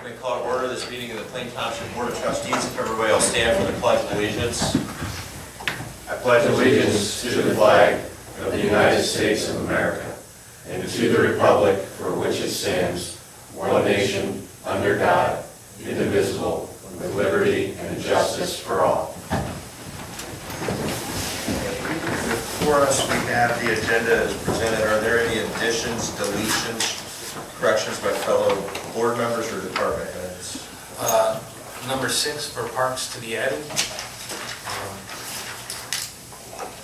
going to call to order this meeting of the Plain Township Board of Trustees. If everybody will stand for the Pledge of Allegiance. I pledge allegiance to the flag of the United States of America and to the republic for which it stands, one nation, under God, indivisible, with liberty and justice for all. Before us, we have the agenda as presented. Are there any additions, deletions, corrections by fellow board members or department heads? Number 6 for parks to be added.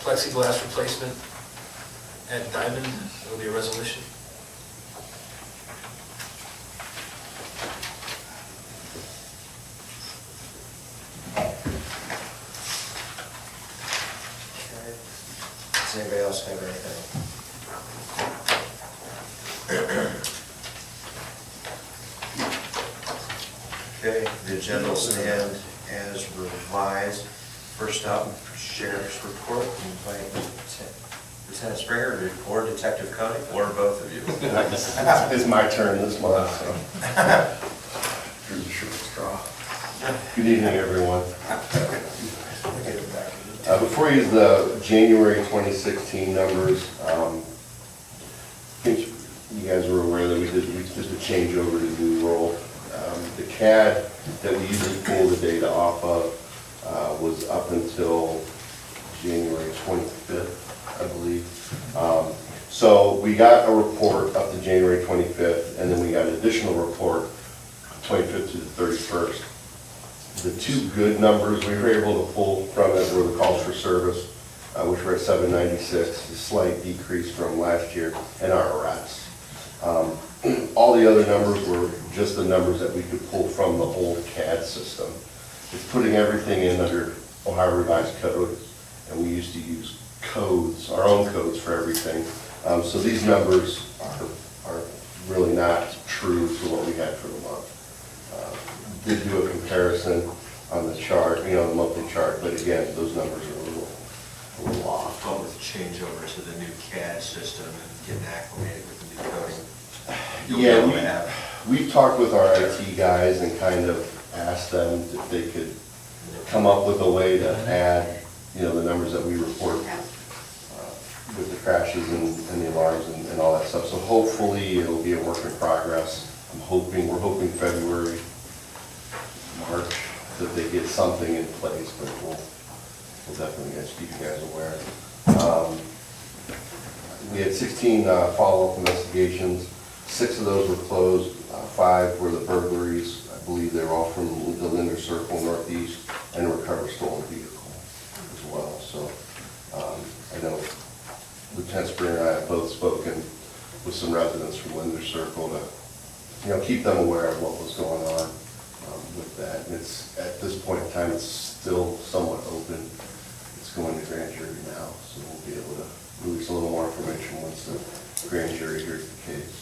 Plexiglass replacement at Diamond, there will be a resolution. Does anybody else have anything? Okay, the agenda will stand as revised. First up, Sheriff's report, invite Lieutenant Springer or Detective Koenig, or both of you. It's my turn this month, so. Drew the short straw. Good evening, everyone. Before you use the January 2016 numbers, I think you guys were aware that we did a change over to new role. The CAD that we usually pull the data off of was up until January 25th, I believe. So we got a report up to January 25th, and then we got an additional report 25th to the 31st. The two good numbers we were able to pull from it were the calls for service, which were at 796, a slight decrease from last year, and our arrests. All the other numbers were just the numbers that we could pull from the old CAD system. It's putting everything in under Ohio Revised Code, and we used to use codes, our own codes for everything. So these numbers are really not true to what we had for the month. Did do a comparison on the chart, the monthly chart, but again, those numbers are a little off. What with changeover to the new CAD system and getting acclimated with the new coding? Yeah, we've talked with our IT guys and kind of asked them if they could come up with a way to add, the numbers that we report with the crashes and the alarms and all that stuff. So hopefully it'll be a work in progress. We're hoping February, March, that they get something in place, but we'll definitely keep you guys aware. We had 16 follow-up investigations. 6 of those were closed. 5 were the burglaries. I believe they were all from the Linder Circle Northeast, and recovered stolen vehicle as well. So I know Lieutenant Springer and I have both spoken with some residents from Linder Circle to keep them aware of what was going on with that. And it's at this point in time, it's still somewhat open. It's going to grand jury now, so we'll be able to release a little more information once the grand jury hears the case.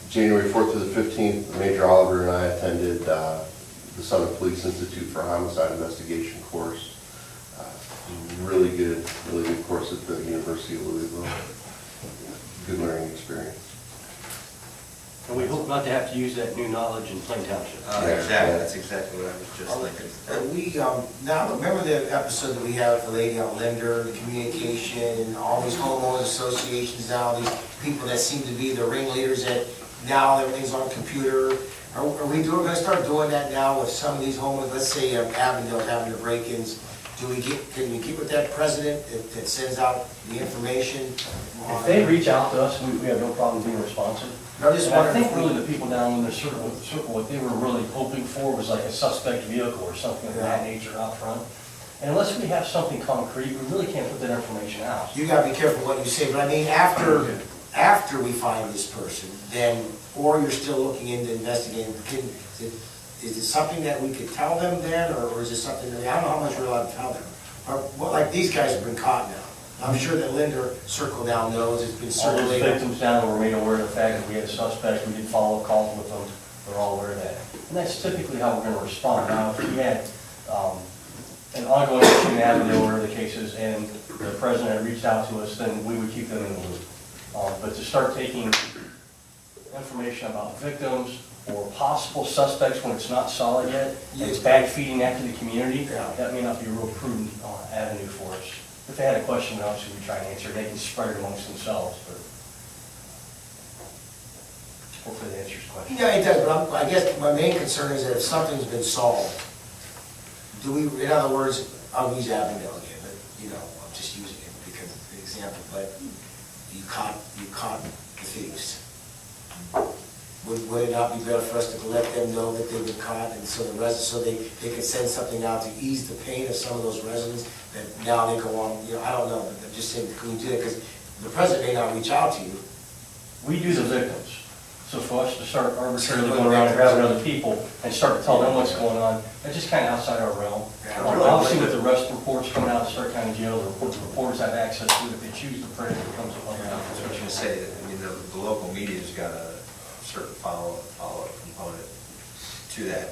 January 4th to the 15th, Major Oliver and I attended the Southern Police Institute for Homicide Investigation course. Really good course at the University of Louisville. Good learning experience. And we hope not to have to use that new knowledge in Plain Township. Exactly, that's exactly what I was just thinking. We, now, remember the episode that we had with the lady on Linder, the communication, and all these homeowners associations now, these people that seem to be the ringleaders that now everything's on a computer. Are we going to start doing that now with some of these homeowners? Let's say Avondale having the break-ins. Can we get with that president that sends out the information? If they reach out to us, we have no problem being responsive. No, just I think really the people down in the circle, what they were really hoping for was like a suspect vehicle or something of that nature out front. And unless we have something concrete, we really can't put that information out. You gotta be careful what you say, but I mean, after we find this person, then, or you're still looking into investigating, is it something that we could tell them then, or is it something that, I don't know how much we're allowed to tell them. Or, like, these guys have been caught now. I'm sure that Linder Circle now knows, it's been All those circulated. victims down were made aware of the fact that we had a suspect, we did follow-up calls with them, they're all aware of that. And that's typically how we're going to respond. Now, if we had an ongoing issue in Avondale where the cases and the president had reached out to us, then we would keep them in the loop. But to start taking information about victims or possible suspects when it's not solid yet, and it's bag feeding that to the community, that may not be a real prudent avenue for us. If they had a question, obviously we try and answer, they can spread it amongst themselves, but hopefully that answers the question. Yeah, it does, but I guess my main concern is that if something's been solved, do we, in other words, I'll use Avondale again, but, you know, I'm just using it because of the example, but you caught the thieves. Would it not be better for us to let them know that they've been caught, and so they could send something out to ease the pain of some of those residents, that now they go on, you know, I don't know, but I'm just saying, can we do that, because the president may not reach out to you. We do the victims. So for us to start arbitrarily going around and grabbing other people and start to tell them what's going on, that's just kind of outside our realm. Obviously with the arrest reports coming out of Stark County Jail, the reporters have access to it. If they choose to print it, it becomes a public I was going to say, that, I mean, the local media's got a certain follow-up component to that.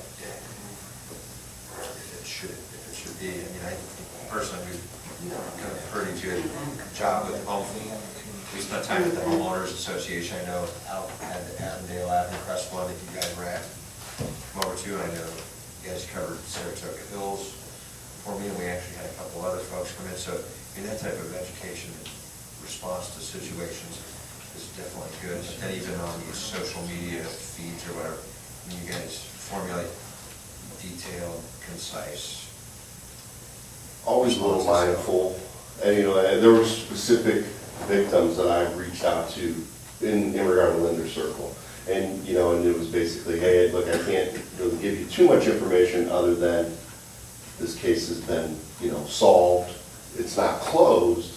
If it should be, I mean, I think personally, we've done a pretty good job with home. We spent time with the homeowners association, I know, out at Avondale Avenue, Crestwood, that you guys were at. Come over to, I know you guys covered Saratoga Hills for me, and we actually had a couple other folks come in. So, I mean, that type of education and response to situations is definitely good. But then even on these social media feeds or whatever, I mean, you guys formulate detailed, concise. Always a little mindful, and you know, there were specific victims that I reached out to in regard to Linder Circle. And, you know, and it was basically, hey, look, I can't really give you too much information other than this case has been, you know, solved. It's not closed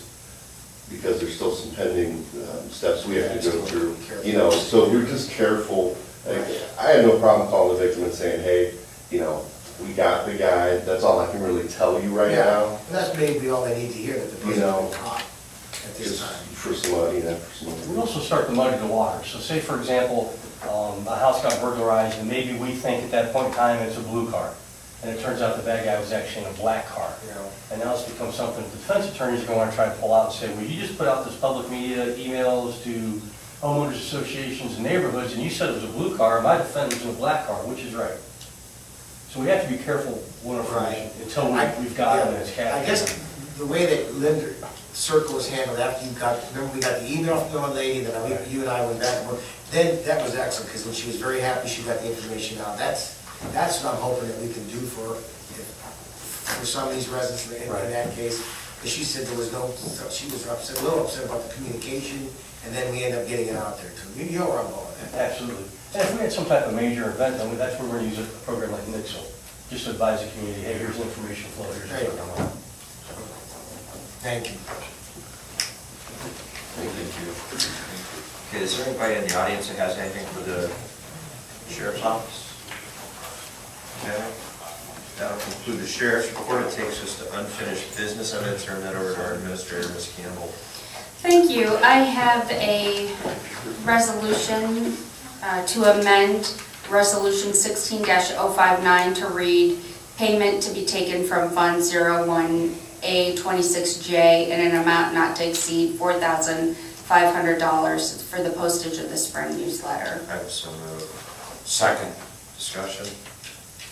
because there's still some pending steps we have to go through. You know, so we're just careful. Like, I had no problem calling the victim and saying, hey, you know, we got the guy. That's all I can really tell you right now. And that's maybe all they need to hear, that the person's been caught at this time. For somebody, for somebody. We also start to muddy the water. So say, for example, a house got burglarized, and maybe we think at that point in time it's a blue car. And it turns out the bad guy was actually in a black car. Yeah. And now it's become something the defense attorneys are going to try to pull out and say, well, you just put out this public media emails to homeowners associations and neighborhoods, and you said it was a blue car, and my defendant was in a black car. Which is right? So we have to be careful what information until we've got it and it's captured. I guess the way that Linder Circle was handled after remember we got the email from the one lady, then you and I went back and forth. Then that was excellent, because when she was very happy she got the information out. That's what I'm hoping that we can do for some of these residents in that case. Because she said she was upset, a little upset about the communication, and then we end up getting it out there too. You know where I'm going with that. Absolutely. And if we had some type of major event, then that's where we're going to use a program like Nixle, just to advise the community, hey, here's the information flow, here's what's going on. Thank you. Thank you. Okay, is there anybody in the audience that has anything for the sheriff's office? Okay, that'll conclude the sheriff's report. It takes us to unfinished business. I'm going to turn that over to our administrator, Ms. Campbell. Thank you. I have a resolution to amend Resolution 16-059 to read, payment to be taken from Fund 01A26J in an amount not to exceed $4,500 for the postage of the spring newsletter. I have some Second. discussion.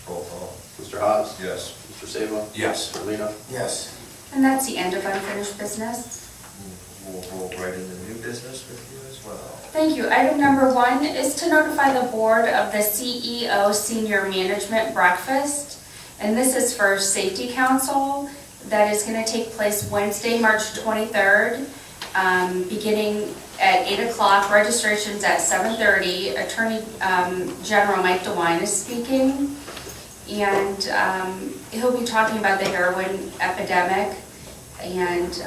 Roll call. Mr. Hawes? Yes. Mr. Sabo? Yes. Mr. Lino? Yes. And that's the end of unfinished business. We'll roll right into new business with you as well. Thank you. Item number 1 is to notify the board of the CEO Senior Management Breakfast. And this is for Safety Council. That is going to take place Wednesday, March 23rd, beginning at 8 o'clock. Registration's at 7:30. Attorney General Mike DeWine is speaking. And he'll be talking about the heroin epidemic. And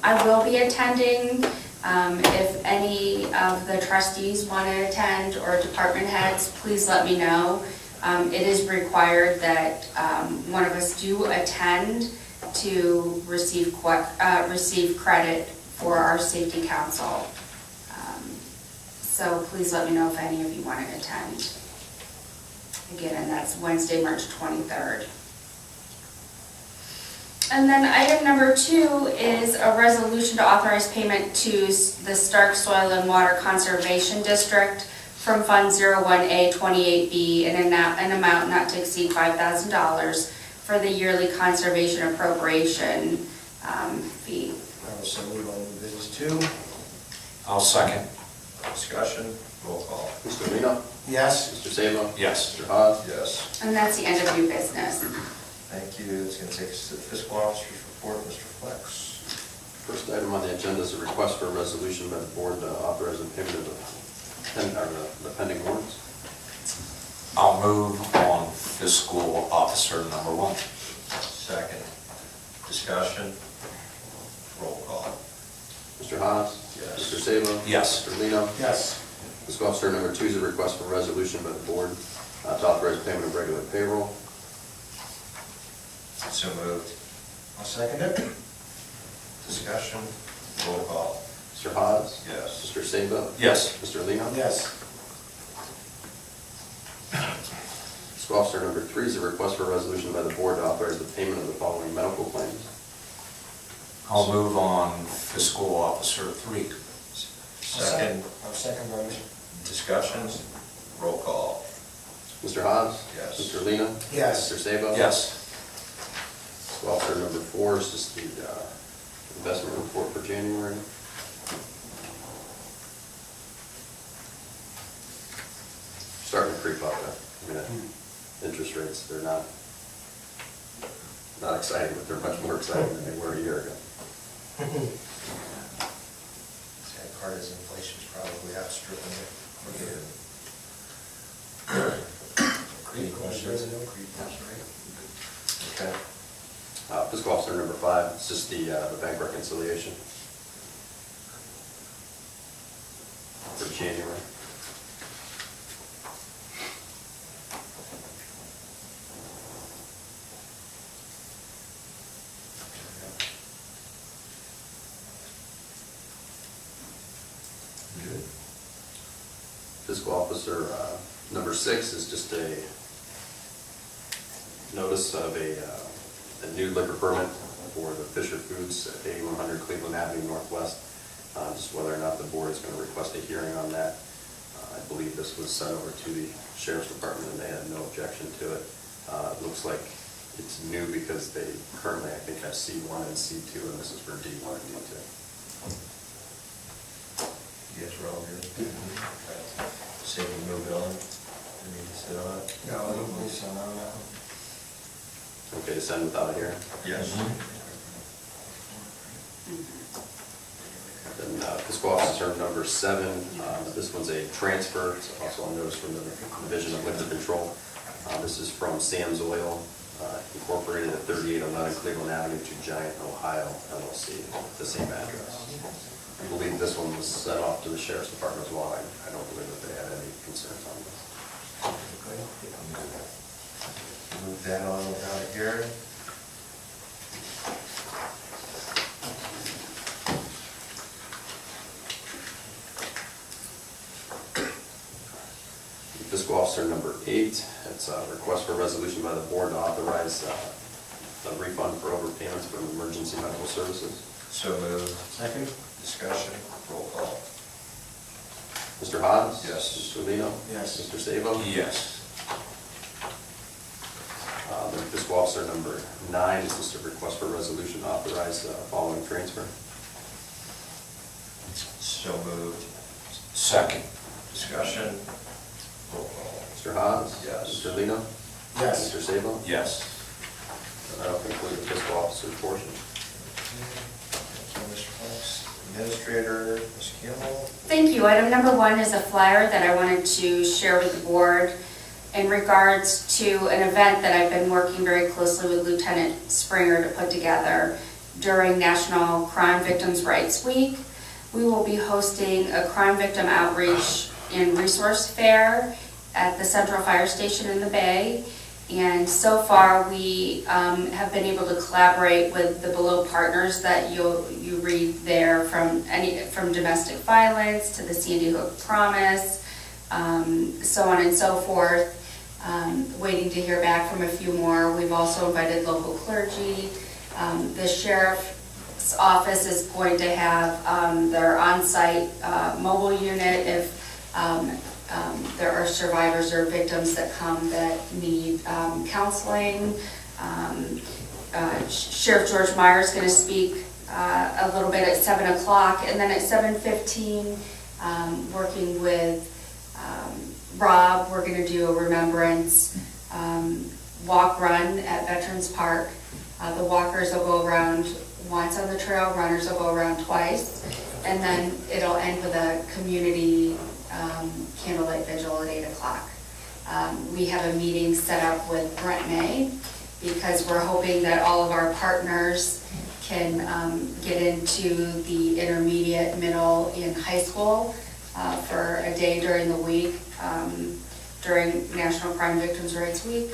I will be attending. If any of the trustees want to attend or department heads, please let me know. It is required that one of us do attend to receive credit for our safety council. So please let me know if any of you want to attend. Again, and that's Wednesday, March 23rd. And then item number 2 is a resolution to authorize payment to the Stark Soil and Water Conservation District from Fund 01A28B in an amount not to exceed $5,000 for the yearly conservation appropriation fee. I will so move on new business 2. I'll second. Discussion, roll call. Mr. Lino? Yes. Mr. Sabo? Yes. Mr. Haas? Yes. And that's the end of new business. Thank you. It's going to take us to the fiscal officer's report, Mr. Flex. First item on the agenda is a request for a resolution by the board to authorize the payment of the pending warrants. I'll move on fiscal officer number 1. Second. Discussion, roll call. Mr. Haas? Yes. Mr. Sabo? Yes. Mr. Lino? Yes. Fiscal officer number 2 is a request for a resolution by the board to authorize payment of regular payroll. So moved. I'll second it. Discussion, roll call. Mr. Haas? Yes. Mr. Sabo? Yes. Mr. Lino? Yes. Fiscal officer number 3 is a request for a resolution by the board to authorize the payment of the following medical claims. I'll move on fiscal officer 3. Second. I'll second by Mr. Discussions, roll call. Mr. Haas? Yes. Mr. Lino? Yes. Mr. Sabo? Yes. Fiscal officer number 4 is just the investment report for January. Starting to creep up there. I mean, interest rates, they're not exciting, but they're much more exciting than they were a year ago. Sad part is inflation's probably outstripping it. Any questions? Okay. Fiscal officer number 5 is just the bank reconciliation for January. Good. Fiscal officer number 6 is just a notice of a new liquor permit for the Fisher Foods at 8100 Cleveland Avenue Northwest. Just whether or not the board is going to request a hearing on that. I believe this was sent over to the sheriff's department and they had no objection to it. It looks like it's new because they currently, I think, have C1 and C2, and this is for D1 and D2. You guys are all good? So we can move it on? We need to sit on it? No, I don't believe so, no. Okay to send without a hearing? Yes. Then fiscal officer number 7, this one's a transfer. It's also a notice from the Division of Liquor Control. This is from Sam's Oil Incorporated at 3811 Cleveland Avenue to Giant, Ohio, LLC, the same address. I believe this one was sent off to the sheriff's department as well. I don't believe that they had any concerns on this. Move that on without a hearing. Fiscal officer number 8, it's a request for a resolution by the board to authorize a refund for overpayments for emergency medical services. So moved. Second? Discussion, roll call. Mr. Haas? Yes. Mr. Lino? Yes. Mr. Sabo? Yes. Then fiscal officer number 9 is just a request for a resolution to authorize the following transfer. So moved. Second. Discussion, roll call. Mr. Haas? Yes. Mr. Lino? Yes. Mr. Sabo? Yes. And that'll conclude the fiscal officer's portion. Thank you, Mr. Fox. Administrator, Ms. Campbell. Thank you. Item number 1 is a flyer that I wanted to share with the board in regards to an event that I've been working very closely with Lieutenant Springer to put together during National Crime Victims' Rights Week. We will be hosting a crime victim outreach and resource fair at the Central Fire Station in the Bay. And so far, we have been able to collaborate with the below partners that you read there, from domestic violence to the Sandy Hook Promise, so on and so forth. Waiting to hear back from a few more. We've also invited local clergy. The sheriff's office is going to have their on-site mobile unit if there are survivors or victims that come that need counseling. Sheriff George Meyer is going to speak a little bit at 7 o'clock, and then at 7:15, working with Rob, we're going to do a remembrance walk run at Veterans Park. The walkers will go around once on the trail, runners will go around twice, and then it'll end with a community candlelight vigil at 8 o'clock. We have a meeting set up with Brent May because we're hoping that all of our partners can get into the intermediate, middle, and high school for a day during the week, during National Crime Victims' Rights Week,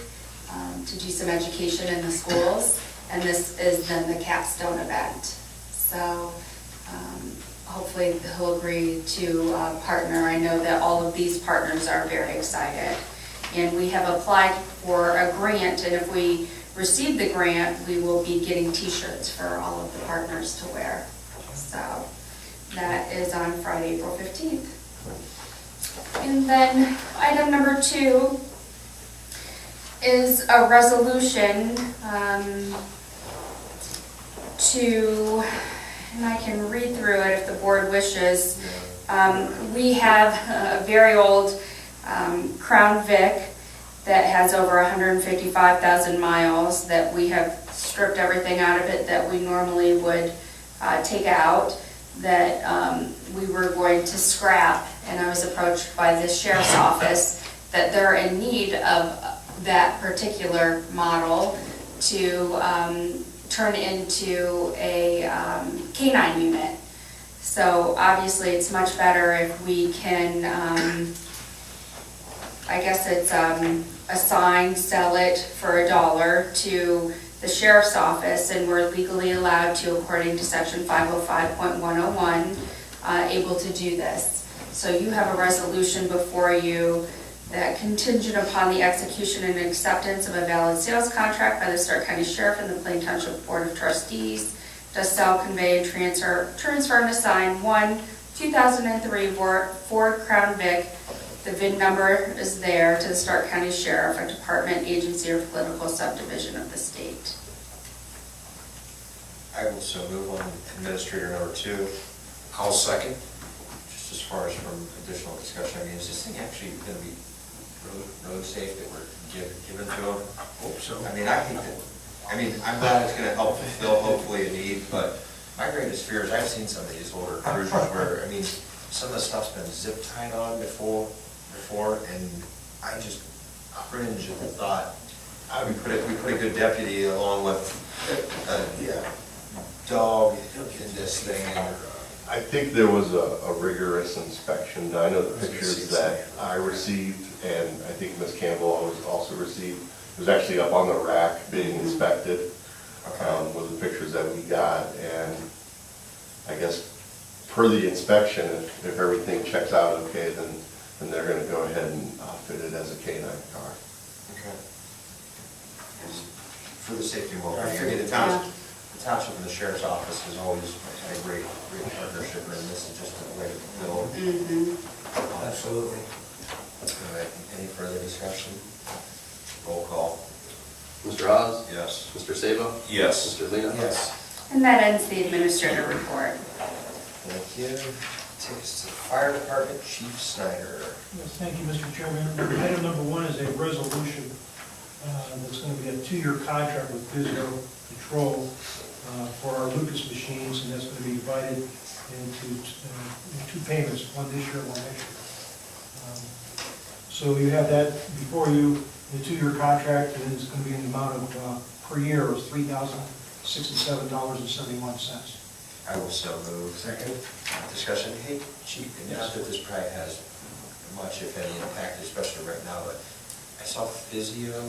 to do some education in the schools. And this is then the capstone event. So hopefully he'll agree to partner. I know that all of these partners are very excited. And we have applied for a grant, and if we receive the grant, we will be getting t-shirts for all of the partners to wear. So that is on Friday, April 15th. And then item number 2 is a resolution and I can read through it if the board wishes. We have a very old Crown Vic that has over 155,000 miles that we have stripped everything out of it that we normally would take out, that we were going to scrap, and I was approached by the sheriff's office that they're in need of that particular model to turn into a canine unit. So obviously it's much better if we can, I guess it's assign, sell it for $1 to the sheriff's office, and we're legally allowed to, according to section 505.101, able to do this. So you have a resolution before you that, contingent upon the execution and acceptance of a valid sales contract by the Stark County Sheriff and the Plain Township Board of Trustees, does sell, convey, and transfer and assign one 2003 Ford Crown Vic, the VIN number is there, to the Stark County Sheriff, a department, agency, or political subdivision of the state. I will so move on administrator number 2. I'll second. Just as far as from additional discussion, I mean, is this thing actually going to be road safe that we're given to them? Hope so. I mean, I'm glad it's gonna help fulfill hopefully a need, but my greatest fear is I've seen some of these older cruisers where, I mean, some of the stuff's been zip tied on before, and I just cringe at the thought. We put a good deputy along with a dog in this thing, and I think there was a rigorous inspection. I know the pictures that I received, and I think Ms. Campbell also received, it was actually up on the rack being inspected, with the pictures that we got. And I guess per the inspection, if everything checks out okay, then they're going to go ahead and outfit it as a canine car. okay. For the safety and well-being, I mean, the township and the sheriff's office has always had a great partnership, and this is just a way to build. Absolutely. All right, any further discussion? Roll call. Mr. Hawes? Yes. Mr. Sabo? Yes. Mr. Lina? Yes. And that ends the administrator report. Thank you. Take us to the fire department, Chief Snyder. Yes, thank you, Mr. Chairman. Item number 1 is a resolution that's going to be a 2-year contract with Physio Control for our Lucas machines, and that's going to be divided into 2 payments, one this year, one next year. So you have that before you, the 2-year contract, and it's going to be in the amount of, per year, is $3,067.71. I will so move. Second. Discussion. Hey, Chief, not that this probably has much, if any, impact, especially right now, but I saw Physio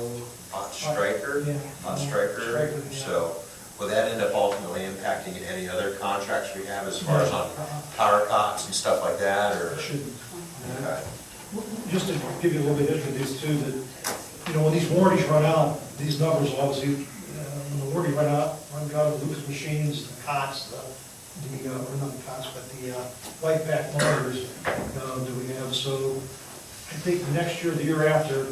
on Stryker. Yeah. On Stryker. Stryker, yeah. So will that end up ultimately impacting any other contracts we have as far as on power cots and stuff like that, or? It shouldn't. Okay. Just to give you a little bit of history of these two, that, when these warranties run out, these numbers will obviously, when the warranty run out of the Lucas machines, the cots, or not the cots, but the light back monitors that we have. So I think next year, the year after,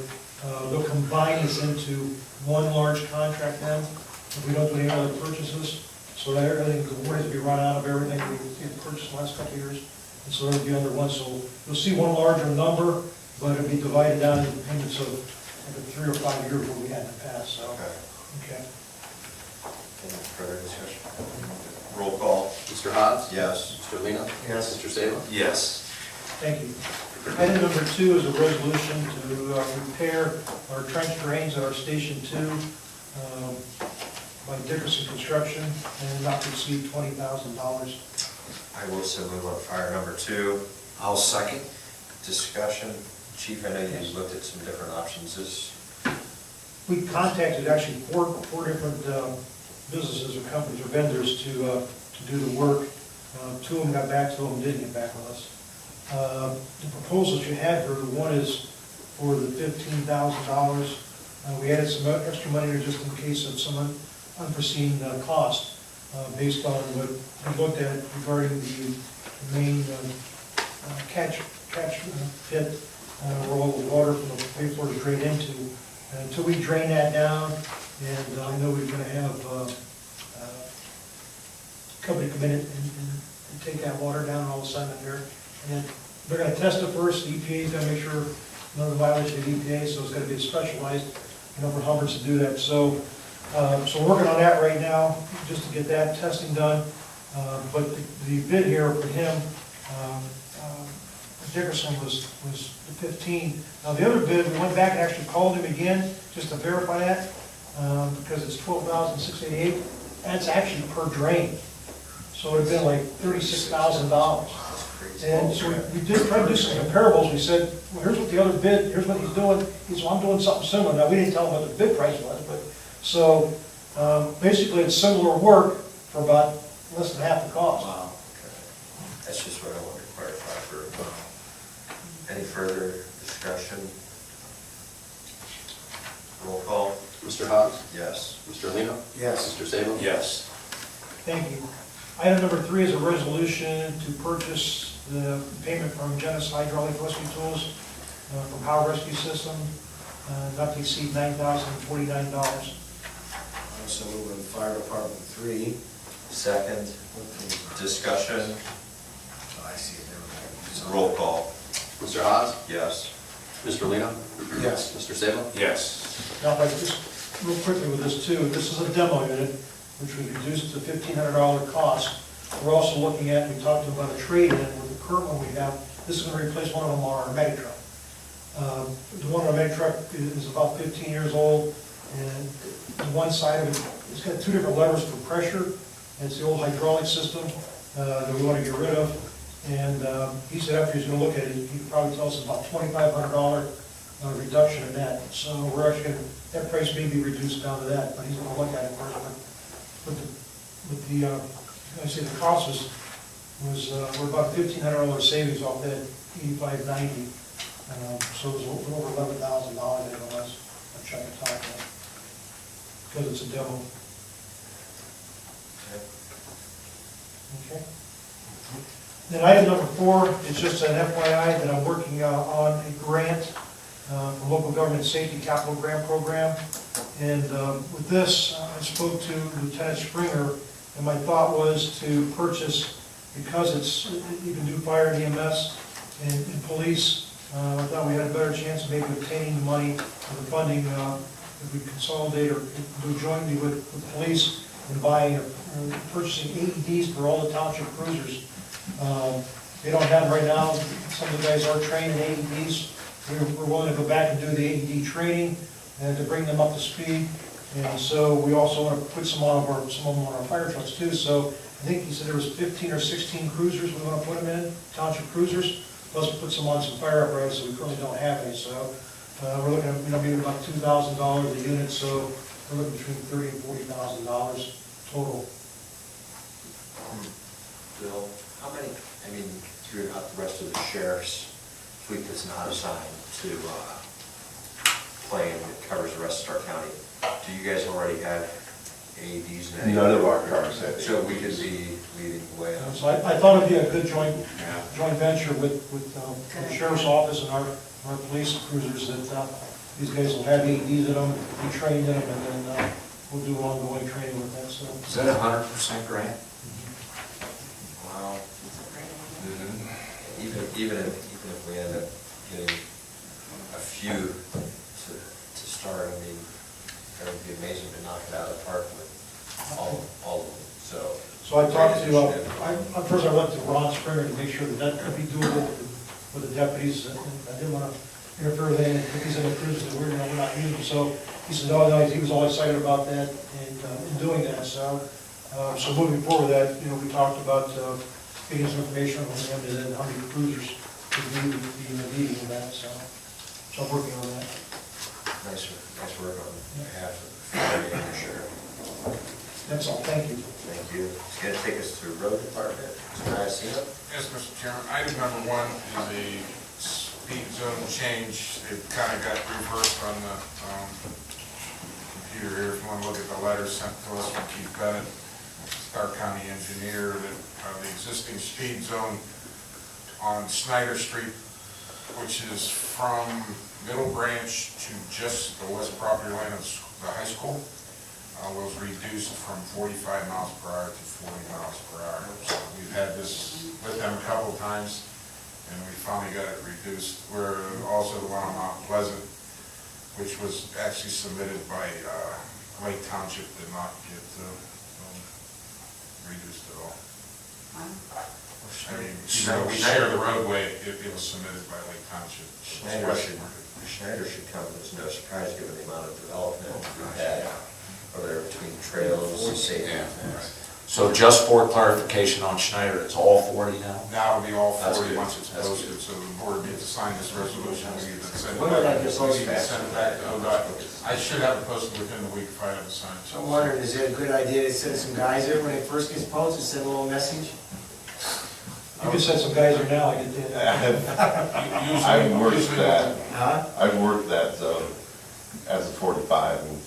they'll combine this into one large contract then, if we don't do any other purchases. So that everything, the warranty will be run out of everything we've purchased the last couple of years, and so it'll be under one. So you'll see one larger number, but it'll be divided down into payments of like 3 or 5 years what we had in the past, so. Okay. Okay. Any further discussion? Roll call. Mr. Haas? Yes. Mr. Lino? Yes. Mr. Salem? Yes. Thank you. Item number 2 is a resolution to repair our trench drains at our Station 2 by Dickerson Construction, and not to exceed $20,000. I will so move on fire number 2. I'll second. Discussion. Chief, I know you looked at some different options. We contacted actually four different businesses or companies or vendors to do the work. 2 of them got back to them, didn't get back with us. The proposals you had here, one is for the $15,000. We added some extra money there just in case of some unforeseen cost based on what we looked at regarding the main catch pit where all the water from the wastewater is drained into. Until we drain that down, and I know we're going to have a company come in and take that water down all of a sudden there. And they're going to test it first. The EPA is going to make sure none of the violation of the EPA, so it's going to be specialized, for Humvers to do that. So, so we're working on that right now, just to get that testing done. But the bid here for him, Dickerson was the 15. Now the other bid, we went back and actually called him again just to verify that, because it's $12,688. That's actually per drain. So it'd been like $36,000. And so we did try to do some comparables. We said, well, here's what the other bid, here's what he's doing. He said, well, I'm doing something similar. Now, we didn't tell him what the bid price was, but, so, basically it's similar work for about less than half the cost. Wow. Okay. That's just what I wanted to clarify for. Any further discussion? Roll call. Mr. Haas? Yes. Mr. Lino? Yes. Mr. Salem? Yes. Thank you. Item number 3 is a resolution to purchase the payment from Genesis Hydraulic Rescue Tools from Power Rescue System, not to exceed $9,049. Also move on fire department 3. Second. Discussion. Oh, I see it, never mind. Roll call. Mr. Haas? Yes. Mr. Lino? Yes. Mr. Salem? Yes. Now, if I just real quickly with this too, this is a demo unit, which was reduced to $1,500 cost. We're also looking at, we talked about a trade-in with the current one we have. This is going to replace one of them on our Mega truck. The one on our Mega truck is about 15 years old, and the one side of it, it's got 2 different levers for pressure, and it's the old hydraulic system that we want to get rid of. And he said after he's going to look at it, he could probably tell us about $2,500 reduction in that. So we're actually going to, that price may be reduced down to that, but he's going to look at it first. I say the cost was we're about $1,500 savings off that $8,590. So it was over $11,000 nevertheless. I'm trying to talk about because it's a demo. Okay. Then item number 4 is just an FYI that I'm working on a grant from Local Government Safety Capital Grant Program. And with this, I spoke to Lieutenant Springer, and my thought was to purchase, because you can do fire and EMS and police, I thought we had a better chance of maybe obtaining the money for the funding if we consolidate or do jointly with police and buying or purchasing AEDs for all the township cruisers. They don't have them right now. Some of the guys are trained in AEDs. We're willing to go back and do the AED training and to bring them up to speed. And so we also want to put some of them on our fire trucks too. So I think he said there was 15 or 16 cruisers we want to put them in, township cruisers, plus put some on some fire apparatus, so we currently don't have any. So we're looking at maybe about $2,000 a unit. So we're looking between $30,000 and $40,000 total. Bill, how many, throughout the rest of the sheriff's fleet that's not assigned to Plain that covers the rest of Stark County, do you guys already have AEDs now? None of our cars have. So we could be leading the way on. So I thought it'd be a good joint joint venture with the sheriff's office and our police cruisers, that these guys will have AEDs in them, be trained in them, and then we'll do ongoing training with that, so. Is that 100% grant? Wow. Even if we end up getting a few to start, I mean, it would be amazing to knock it out of the park with all of them, so. So I talked to, first I went to Ron Springer to make sure that could be doable with the deputies, and I didn't want to interfere with any deputies in the cruisers that we're not using, so he said, no, he was all excited about that and in doing that, so moving forward that, we talked about getting some information from him and then how many cruisers would be needing in that, so I'm working on that. Nice work on behalf of the fire and the sheriff. That's all, thank you. Thank you. It's going to take us to road department. Mr. Iacino? Yes, Mr. Chairman. Item number 1 is a speed zone change. It kind of got reversed on the computer here. If you want to look at the letter sent to us from Keith Bennett, Stark County engineer, that the existing speed zone on Snyder Street, which is from Middle Branch to just the west property line of the high school, was reduced from 45 miles per hour to 40 miles per hour. So we've had this with them a couple of times, and we finally got it reduced. We're also the one on Mount Pleasant, which was actually submitted by Lake Township, did not get reduced at all. I mean, even though we share the roadway, it was submitted by Lake Township. Schneider should come as no surprise given the amount of development we've had over there between trails and safety. So just for clarification on Schneider, it's all 40 now? Now it'll be all That's 40 good. once it's That's posted, good. so the board needs to sign this resolution. We need to send it When would that back. get posted? We need to send it back to ODOT. I should have it posted within the week if I haven't signed it. So I'm wondering, is it a good idea to send some guys there when it first gets posted, send a little message? You can send some guys there now, I get I've worked that, Huh? I've worked that zone as a 45 and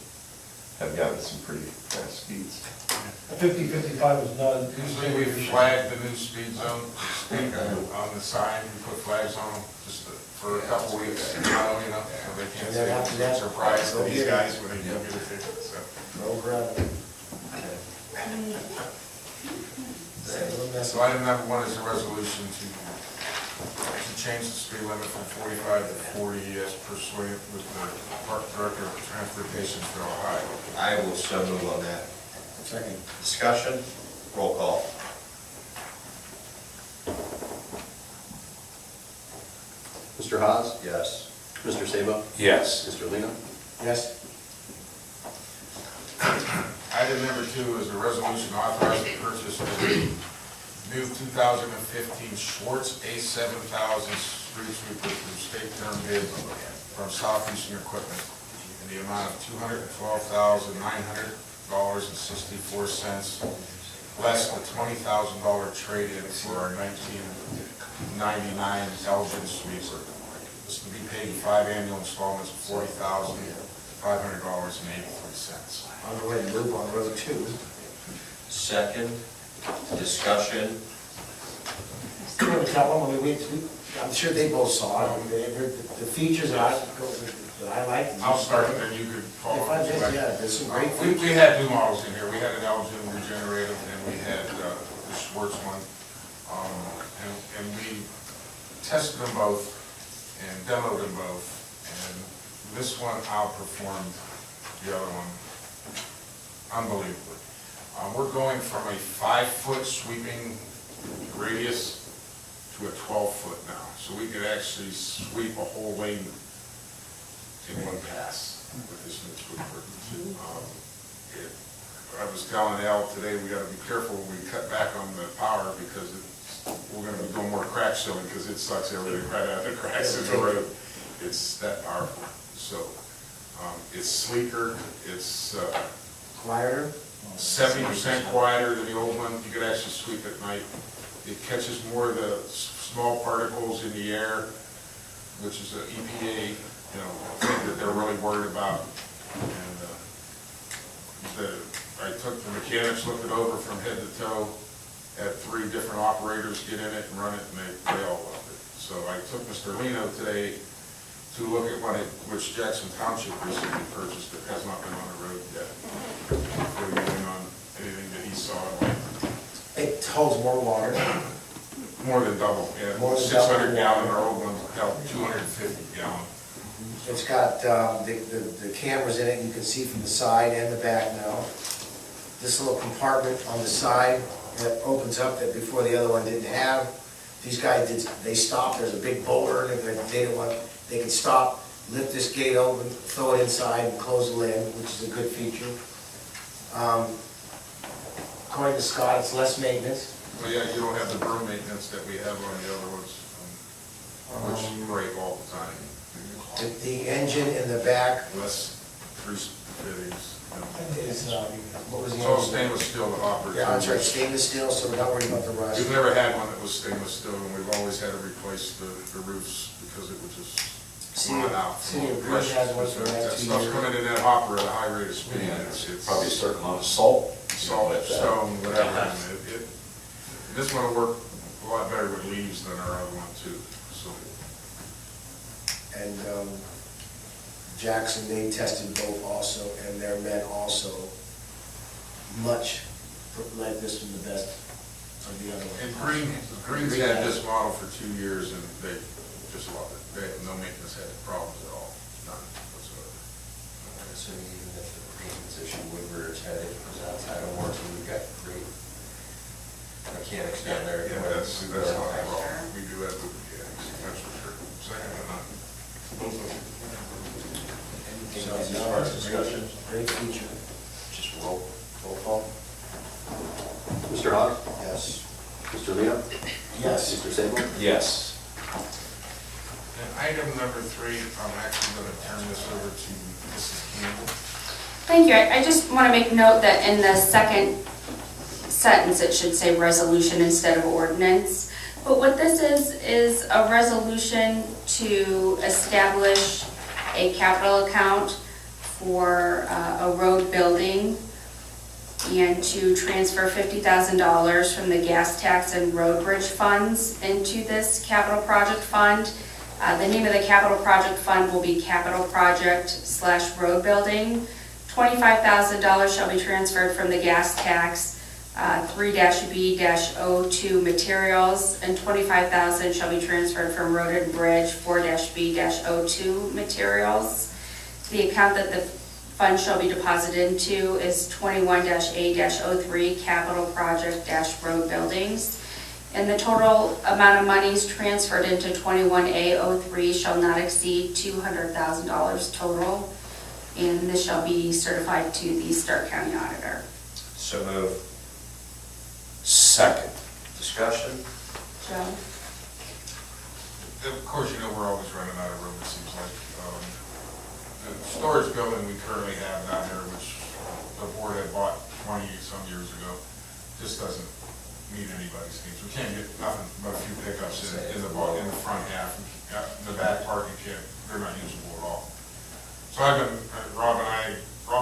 have gotten some pretty fast speeds. 50-55 is not. Usually we flag the new speed zone, speed on the sign, we put flags on them just for a couple weeks, so they can't And then after say that, surprise to go these get it. guys when they do get a ticket, so. Go grab it. Send a little So message. item number 1 is a resolution to change the speed limit from 45 to 40 as persuaded with the Park Director of Transportation for Ohio. I will so move on that. Second. Discussion, roll call. Mr. Haas, Yes. Mr. Sabo, Yes. Mr. Lino. Yes. Item number 2 is a resolution authorizing purchase of a new 2015 Schwartz A7000 street sweeper through state term bid from Southeastern Equipment in the amount of $212,900.64, less the $20,000 trade-in for our 1999 Elgin sweeper. This will be paid in 5 annual installments of $40,500.83. On the way to move on road 2. Second, discussion, You want to tell them, I mean, I'm sure they both saw it, the features that I like. I'll start and then you could follow If up. I did, yeah, there's some great We features. had 2 models in here. We had an Elgin regenerative and we had the Schwartz one. And we tested them both and demoed them both. And this one outperformed the other one unbelievably. We're going from a 5-foot sweeping radius to a 12-foot now. So we could actually sweep a whole lane in one pass with this new sweeper. I was telling Al today, we gotta be careful when we cut back on the power because we're gonna be doing more crack sealing because it sucks everything right out of the cracks in the road. It's that powerful. So, it's sleeker, it's, Quieter. 70% quieter than the old one. You could actually sweep at night. It catches more of the small particles in the air, which is an EPA, thing that they're really worried about. And I took the mechanics, looked it over from head to toe, had 3 different operators get in it and run it, and they all loved it. So I took Mr. Lino today to look at which Jackson Township recently purchased that has not been on the road yet. For using on anything that he saw. It holds more water. More than double, yeah. More than 600 double. gallon, our old one held 250 gallon. It's got the cameras in it, you can see from the side and the back now. This little compartment on the side that opens up that before the other one didn't have. These guys they stopped, there's a big boulder, and they can stop, lift this gate open, throw it inside and close the lid, which is a good feature. According to Scott, it's less maintenance. Well, yeah, you don't have the broom maintenance that we have on the other ones, which break all the time. The engine in the back Less grease fittings. is, what was the It's all engine? stainless steel to operate. Yeah, that's right, stainless steel, so we're not worried about the rust. We've never had one that was stainless steel, and we've always had to replace the roofs because it would just run out. City of Green has one for the That last 2 stuff's years. coming in that hopper at a high rate of speed. Yeah, It's probably a certain amount of salt. Salt, stone, whatever. And this one will work a lot better with leaves than our other one too, so. And Jackson, they tested both also, and their men also like this one the best of the other And one. Green's had this model for 2 years and they just love it. They have no maintenance problems at all, none whatsoever. I'm assuming even if the maintenance issue would rear its head, it was outside of warranty, we've got great mechanics down there. Yeah, that's not a problem. We do have good mechanics, that's for sure. Second to none. Anything else as far as discussion? Great feature. Just roll call? Mr. Hawes? Yes. Mr. Lino? Yes. Mr. Sable? Yes. And item number 3, I'm actually going to turn this over to Mrs. Campbell. Thank you. I just want to make note that in the second sentence, it should say resolution instead of ordinance. But what this is a resolution to establish a capital account for a road building and to transfer $50,000 from the gas tax and road bridge funds into this capital project fund. The name of the capital project fund will be Capital Project/Road Building. $25,000 shall be transferred from the gas tax 3-B-02 materials, and $25,000 shall be transferred from road and bridge 4-B-02 materials. The account that the fund shall be deposited into is 21-A-03 Capital Project-Road Buildings. And the total amount of monies transferred into 21A03 shall not exceed $200,000 total. And this shall be certified to the Stark County Auditor. So move. Second. Discussion? Joe? Of course, you know, we're always running out of room, it seems like. The storage building we currently have down there, which the board had bought 20-some years ago, just doesn't meet anybody's needs. We can't get nothing but a few pickups in the front half. The back part, they're not usable at all. So Rob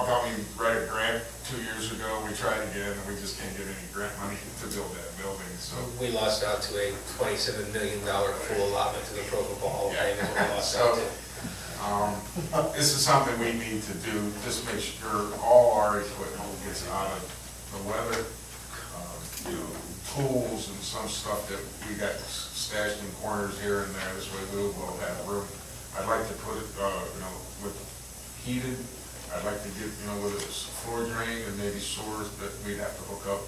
helped me write a grant 2 years ago. We tried again, and we just can't get any grant money to build that building, so. We lost out to a $27 million full allotment to the Pro Football Hall of Fame, is what we lost out to. This is something we need to do, just make sure all our equipment gets out of the weather. Tools and some stuff that we got stashed in corners here and there, this way we will have room. I'd like to put it, with heated, I'd like to get, with a floor drain and maybe sewers that we'd have to hook up.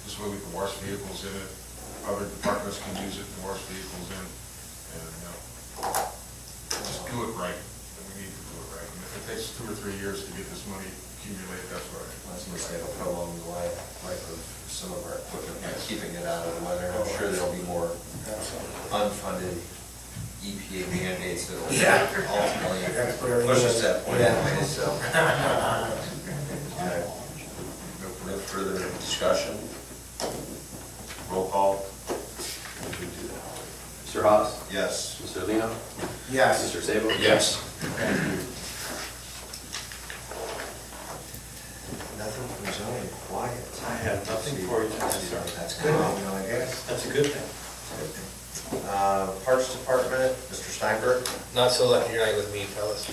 This way we can wash vehicles in it, other departments can use it to wash vehicles in, and, just do it right, and we need to do it right. And if it takes 2 or 3 years to get this money accumulated, that's what I was going to say, it'll prolong the life of some of our equipment by keeping it out of the weather. I'm sure there'll be more unfunded EPA mandates that'll ultimately push us that point anyway, so. Okay. No further discussion? Roll call? Mr. Hawes? Yes. Mr. Lino? Yes. Mr. Sable? Yes. Nothing from zoning, quiet. I have nothing for you tonight, sir. Parks Department, Mr. Steinberg. Not so lucky tonight with me, fellas.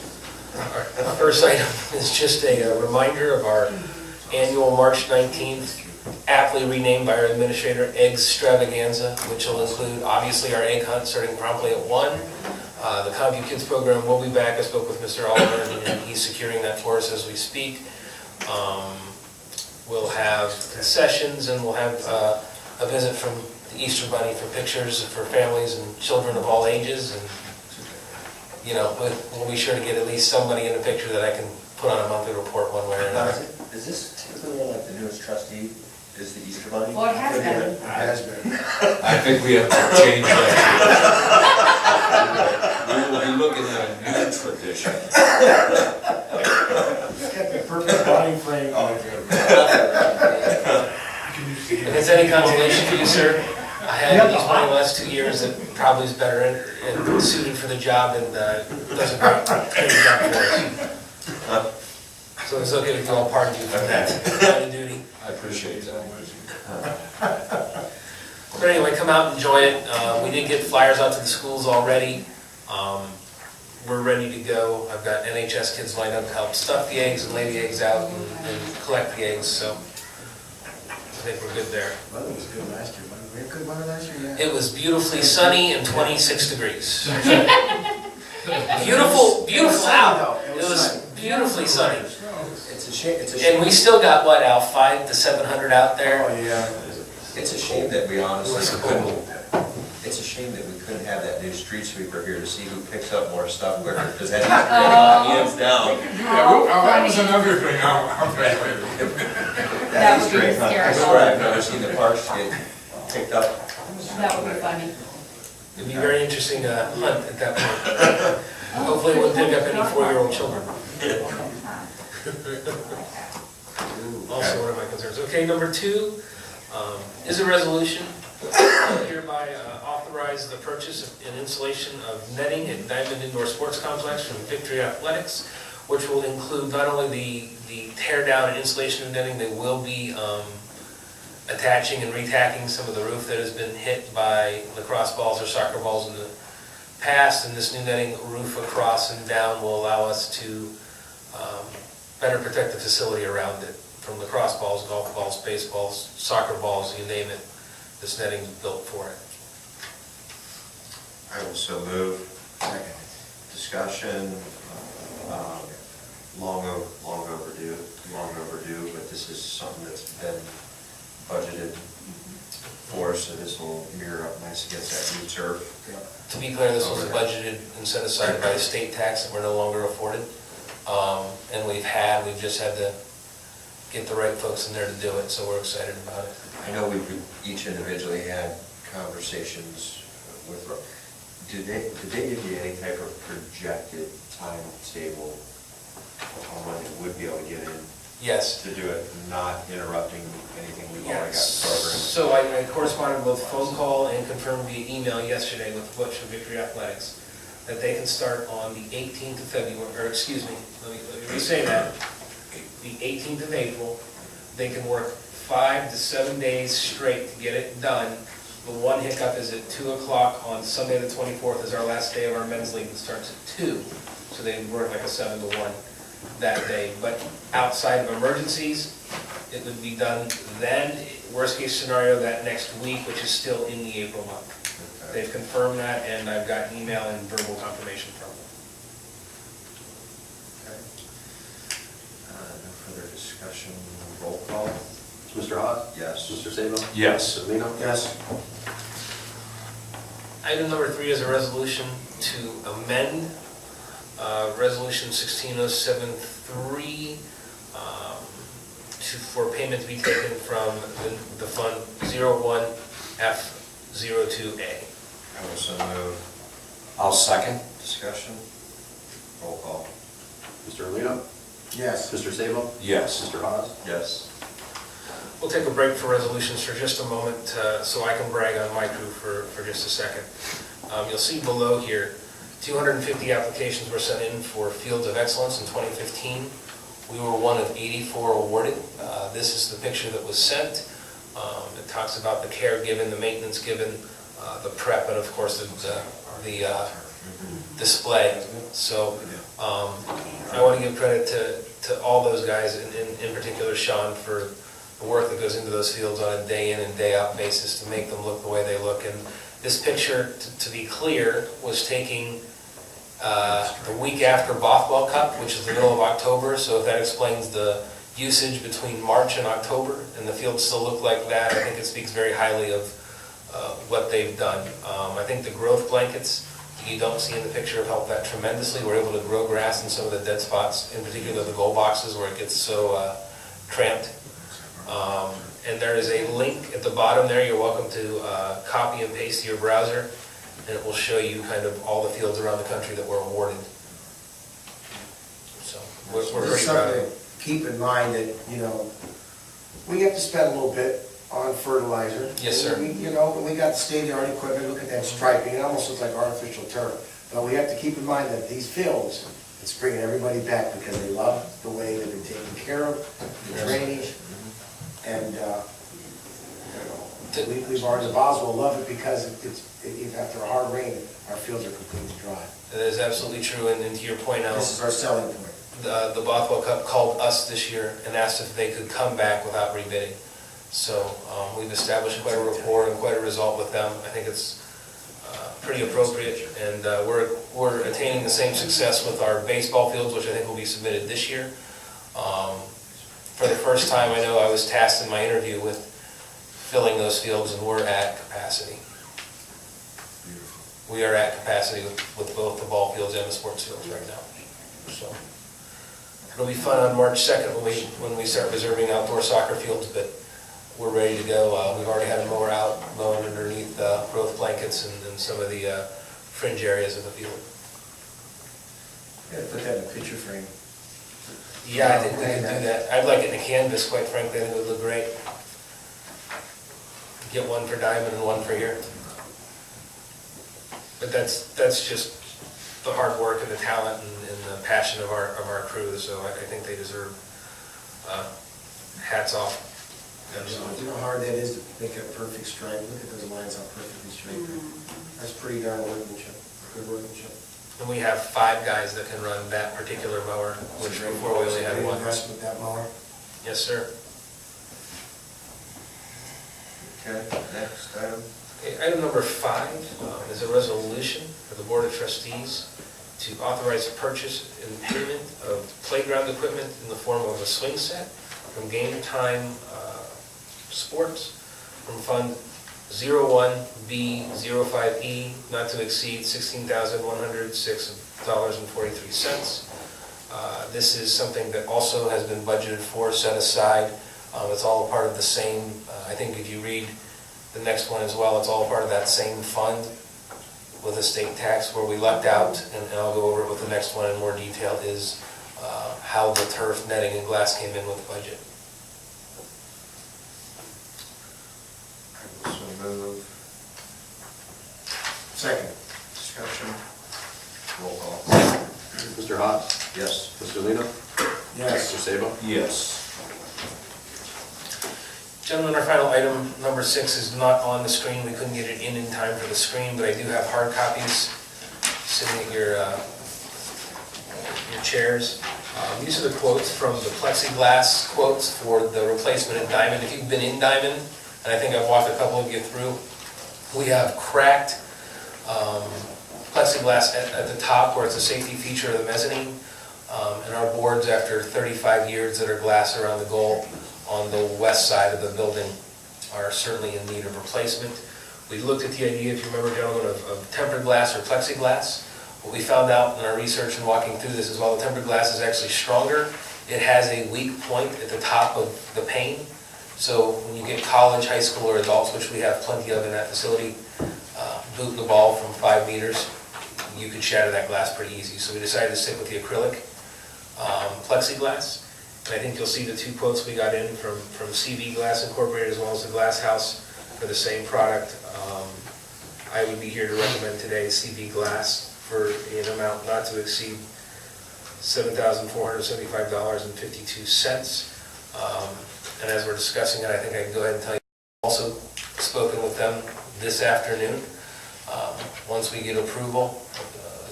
Our first item is just a reminder of our annual March 19th, aptly renamed by our administrator, Eggs Extravaganza, which will include, obviously, our egg hunt starting promptly at 1. The Conview Kids program will be back. I spoke with Mr. Oliver, and he's securing that for us as we speak. We'll have concessions, and we'll have a visit from the Easter Bunny for pictures for families and children of all ages. And you know, we'll be sure to get at least somebody in the picture that I can put on a monthly report one way or another. Is this typically like the newest trustee, is the Easter Bunny? Well, it has been. It has been. I think we have to change that. We will be looking at a new tradition. Got the perfect body frame. If it's any consolation for you, sir, I had used money the last 2 years that probably is better and suited for the job and does a great job for us. So it's okay if you all pardon you for that line of duty. I appreciate that. But anyway, come out and enjoy it. We did get flyers out to the schools already. We're ready to go. I've got NHS kids lined up to help stuff the eggs and lay the eggs out and collect the eggs, so I think we're good there. Weather was good last year, wasn't it? We had good weather last year, yeah. It was beautifully sunny and 26 degrees. Beautiful, beautiful out. It was beautifully sunny. It's a shame. And we still got, what, Al, 500 to 700 out there? Oh, yeah. It's a shame that we honestly couldn't, it's a shame that we couldn't have that new street sweeper here to see who picks up more stuff quicker, because that needs to be hands down. That was another thing, I'll pay later. That is would be great. I hysterical. swear, I've never seen the parks get picked up. That would be funny. It'd be a very interesting hunt at that point. Hopefully it wouldn't pick up any 4-year-old children. Also one of my concerns. Okay, number 2 is a resolution. Hereby authorize the purchase and installation of netting at Diamond Indoor Sports Complex from Victory Athletics, which will include not only the tear down and installation of netting, they will be attaching and retacking some of the roof that has been hit by lacrosse balls or soccer balls in the past, and this new netting roof across and down will allow us to better protect the facility around it from lacrosse balls, golf balls, baseballs, soccer balls, you name it. This netting is built for it. I will so move. Second. Discussion, long overdue, but this is something that's been budgeted for, so this will mirror up nice against that new turf. To be clear, this was budgeted and set aside by a state tax that we're no longer afforded. And we've just had to get the right folks in there to do it, so we're excited about it. I know we've each individually had conversations with, did they give you any type of projected timetable on when they would be able to get in? Yes. To do it, not interrupting anything we've already got programmed? So I corresponded with phone call and confirmed via email yesterday with Butch of Victory Athletics that they can start on the 18th of February, or excuse me, let me say that, the 18th of April. They can work 5 to 7 days straight to get it done. The one hiccup is at 2 o'clock on Sunday the 24th is our last day of our men's league that starts at 2. So they work like a 7 to 1 that day. But outside of emergencies, it would be done then, worst case scenario, that next week, which is still in the April month. Okay. They've confirmed that, and I've got email and verbal confirmation from them. Okay. No further discussion, roll call? Mr. Hawes? Yes. Mr. Sabo? Yes. Mr. Lino? Yes. Item number 3 is a resolution to amend Resolution 16073 for payment to be taken from the Fund 01F02A. I will so move. I'll second. Discussion, roll call? Mr. Lino? Yes. Mr. Sabo? Yes. Mr. Hawes? Yes. We'll take a break for resolutions for just a moment so I can brag on my crew for just a second. You'll see below here, 250 applications were sent in for Fields of Excellence in 2015. We were one of 84 awarded. This is the picture that was sent. It talks about the care given, the maintenance given. the prep, and of course, the display. So I want to give credit to all those guys, in particular Sean, for the work that goes into those fields on a day in and day out basis to make them look the way they look. And this picture, to be clear, was taking the week after Bothwell Cup, which is the middle of October. So if that explains the usage between March and October, and the fields still look like that, I think it speaks very highly of what they've done. I think the growth blankets you don't see in the picture have helped that tremendously. We're able to grow grass in some of the dead spots, in particular the goal boxes where it gets so cramped. And there is a link at the bottom there. You're welcome to copy and paste to your browser, and it will show you kind of all the fields around the country that were awarded. So we're pretty proud of it. Keep in mind that, we have to spend a little bit on fertilizer. Yes, sir. We got state-of-the-art equipment, look at that striping, it almost looks like artificial turf. But we have to keep in mind that these fields, it's bringing everybody back because they love the way they've been taken care of, the drainage, and, we've already, Boswell love it because it's after a hard rain, our fields are completely dry. That is absolutely true, and to your point, Al, This is our selling point. the Bothwell Cup called us this year and asked if they could come back without rebidding. So we've established quite a rapport and quite a result with them. I think it's pretty appropriate, and we're attaining the same success with our baseball fields, which I think will be submitted this year. For the first time, I know I was tasked in my interview with filling those fields, and we're at capacity. We are at capacity with both the ball fields and the sports fields right now. So it'll be fun on March 2nd when we start reserving outdoor soccer fields, but we're ready to go. We've already had a mower out, mowing underneath growth blankets and some of the fringe areas of the field. Yeah, put that in a picture frame. Yeah, I think we can do that. I'd like it in a canvas, quite frankly. I think it would look great. Get one for Diamond and one for here. But that's just the hard work and the talent and the passion of our crew. So I think they deserve hats off. You know how hard that is to make a perfect stripe? Look at those lines, how perfectly straight. That's pretty darn workmanship, good workmanship. And we have 5 guys that can run that particular mower, which before we only had one. Investment, that mower. Yes, sir. Okay, next item. Okay, item number 5 is a resolution for the Board of Trustees to authorize purchase and payment of playground equipment in the form of a swing set from Game Time Sports from Fund 01B05E, not to exceed $16,106.43. This is something that also has been budgeted for, set aside. It's all a part of the same, I think if you read the next one as well, it's all part of that same fund with a state tax where we lucked out, and I'll go over it with the next one in more detail, is how the turf, netting, and glass came in with the budget. So move. Second. Discussion. Roll call. Mr. Haas? Yes. Mr. Lino? Yes. Mr. Sabo? Yes. Gentlemen, our final item, number 6, is not on the screen. We couldn't get it in time for the screen, but I do have hard copies sitting at your chairs. These are the quotes from the plexiglass quotes for the replacement at Diamond. If you've been in Diamond, and I think I've walked a couple of you through, we have cracked plexiglass at the top where it's a safety feature of the mezzanine, and our boards, after 35 years that are glass around the goal on the west side of the building, are certainly in need of replacement. We looked at the idea, if you remember, gentlemen, of tempered glass or plexiglass. What we found out in our research and walking through this is while the tempered glass is actually stronger, it has a weak point at the top of the pane. So when you get college, high school, or adults, which we have plenty of in that facility, booting the ball from 5 meters, you could shatter that glass pretty easy. So we decided to stick with the acrylic plexiglass. And I think you'll see the 2 quotes we got in from CV Glass Incorporated as well as the Glass House for the same product. I would be here to recommend today CV Glass for an amount not to exceed $7,475.52. And as we're discussing it, I think I can go ahead and tell you, I've also spoken with with them this afternoon. Once we get approval,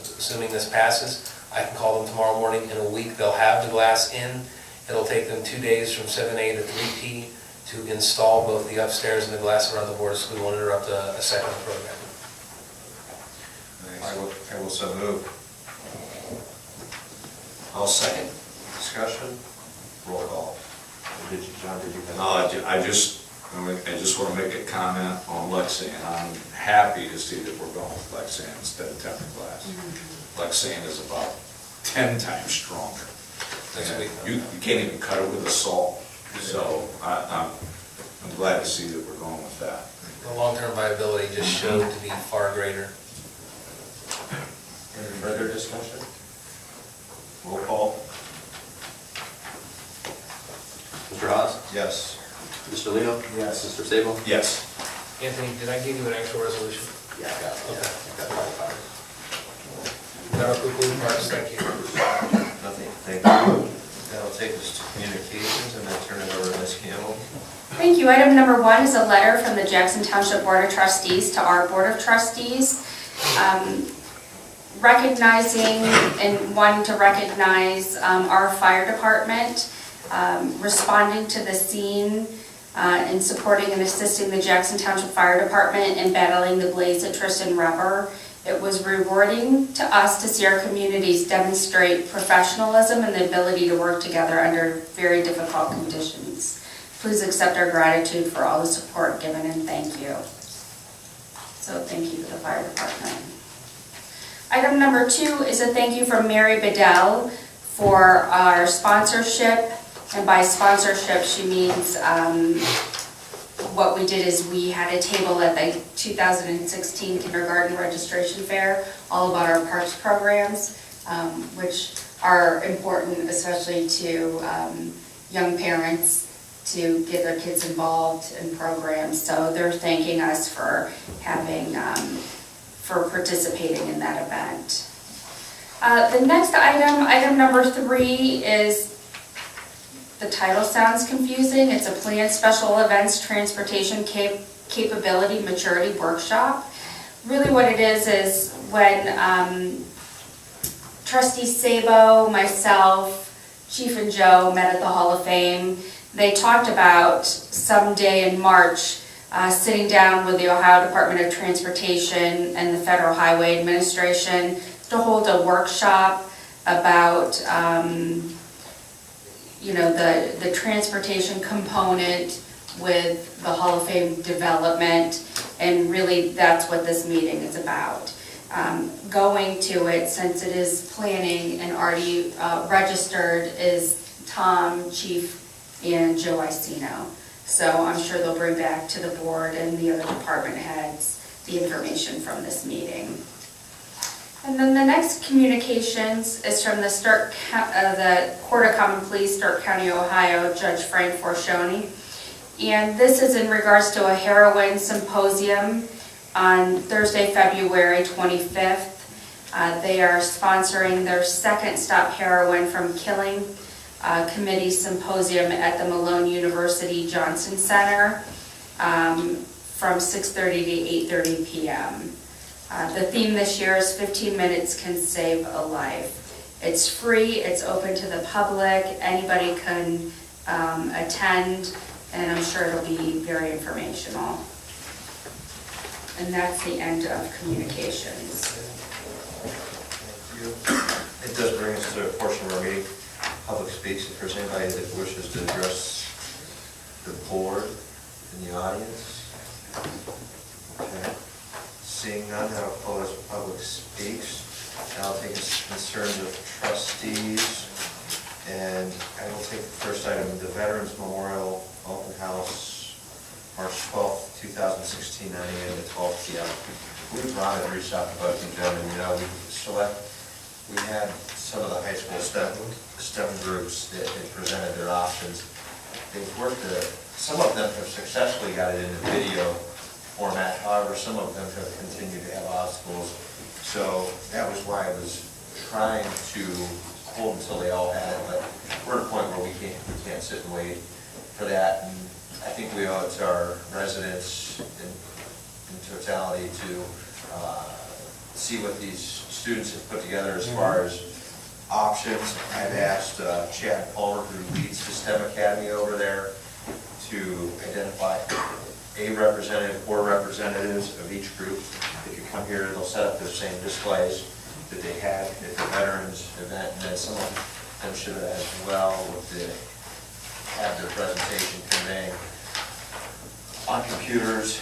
assuming this passes, I can call them tomorrow morning. In a week, they'll have the glass in. It'll take them 2 days from 7 A to 3 P to install both the upstairs and the glass around the board, so we won't interrupt a second program. I will so move. I'll second. Discussion, roll call. John, did you? No, I just want to make a comment on Lexington. I'm happy to see that we're going with Lexington instead of tempered glass. Lexington is about 10 times stronger. And you can't even cut it with a saw. So I'm glad to see that we're going with that. The long-term viability just showed to be far greater. Any further discussion? Roll call. Mr. Haas? Yes. Mr. Lino? Yes. Mr. Sable? Yes. Anthony, did I give you an actual resolution? Yeah, I got it. Okay. I got it. That'll conclude Mark's, thank you. Nothing, thank you. That'll take us to communications, and then turn it over to Ms. Campbell. Thank you. Item number 1 is a letter from the Jackson Township Board of Trustees to our Board of Trustees, recognizing and wanting to recognize our fire department, responding to the scene and supporting and assisting the Jackson Township Fire Department in battling the blaze at Tristan Rubber. It was rewarding to us to see our communities demonstrate professionalism and the ability to work together under very difficult conditions. Please accept our gratitude for all the support given, and thank you. So thank you to the fire department. Item number 2 is a thank you from Mary Bedell for our sponsorship. And by sponsorship, she means what we did is we had a table at the 2016 kindergarten registration fair, all about our parks programs, which are important, especially to young parents, to get their kids involved in programs. So they're thanking us for having, for participating in that event. The next item, item number 3, is, the title sounds confusing. It's a planned special events transportation capability maturity workshop. Really what it is when Trustee Sabo, myself, Chief and Joe met at the Hall of Fame, they talked about someday in March sitting down with the Ohio Department of Transportation and the Federal Highway Administration to hold a workshop about the transportation component with the Hall of Fame development, and really that's what this meeting is about. Going to it, since it is planning and already registered, is Tom, Chief, and Joe Icino. So I'm sure they'll bring back to the board and the other department heads the information from this meeting. And then the next communications is from the Court of Common Pleas, Stark County, Ohio, Judge Frank Forcioni. And this is in regards to a heroin symposium on Thursday, February 25th. They are sponsoring their second Stop Heroin from Killing Committee Symposium at the Malone University Johnson Center from 6:30 to 8:30 p.m. The theme this year is 15 minutes can save a life. It's free, it's open to the public, anybody can attend, and I'm sure it'll be very informational. And that's the end of communications. Thank you. It does bring us to a portion of our meeting. Public speaks. If there's anybody that wishes to address the board in the audience. Okay. Seeing none, I'll close public speaks. And I'll take concerns of trustees. And I will take the first item, the Veterans Memorial Open House, March 12th, 2016, 9 a.m. to 12 p.m. Ron had reached out to both of them, and we had some of the high school STEM groups that had presented their options. They've worked, some of them have successfully got it into video format, however, some of them have continued to have obstacles. So that was why I was trying to hold until they all had it, but we're at a point where we can't sit and wait for that. And I think we owe it to our residents and totality to see what these students have put together as far as options. I've asked Chad Palmer, who leads the STEM Academy over there, to identify a representative or representatives of each group. They could come here, they'll set up the same displays that they had at the Veterans event, and then some of them should as well have their presentation conveying on computers.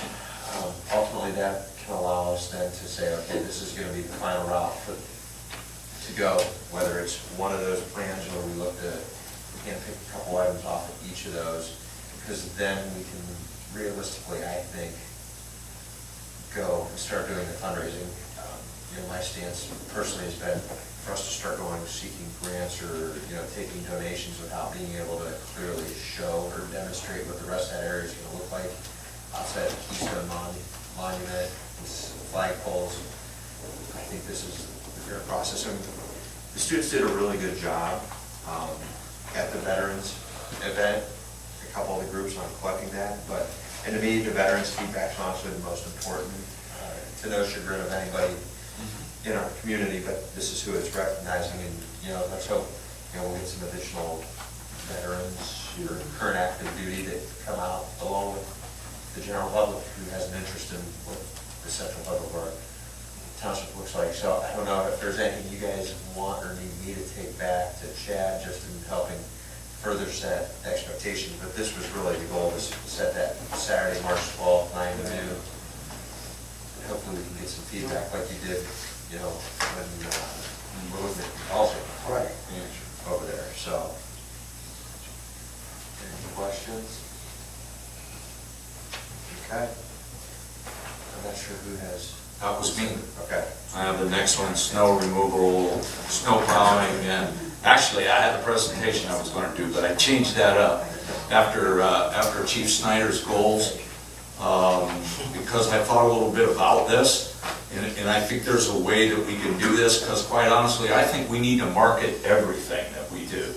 Ultimately, that can allow us then to say, okay, this is going to be the final route to go, whether it's one of those plans or we look to, we can pick a couple items off of each of those, because then we can realistically, I think, go and start doing the fundraising. My stance personally has been for us to start going seeking grants or, taking donations without being able to clearly show or demonstrate what the rest of that area is going to look like. Outside of Keystone Monument, flagpoles, I think this is the fair process. And the students did a really good job at the Veterans event. A couple of the groups on collecting that, and to me, the veterans' feedback is honestly the most important. To no chagrin of anybody in our community, but this is who it's recognizing, and let's hope we'll get some additional veterans who are in current active duty that come out along with the general public who has an interest in what the central hub of our township looks like. So I don't know if there's anything you guys want or need me to take back to Chad just in helping further set expectations, but this was really the goal, was to set that Saturday, March 12th, 9 to noon. And hopefully we can get some feedback like you did, when movement also Right. over there. So, any questions? Okay. I'm not sure who has. That was me. Okay. I have the next one, snow removal, snow plowing, and actually I had a presentation I was going to do, but I changed that up after Chief Snyder's goals, because I thought a little bit about this, and I think there's a way that we can do this, because quite honestly, I think we need to market everything that we do.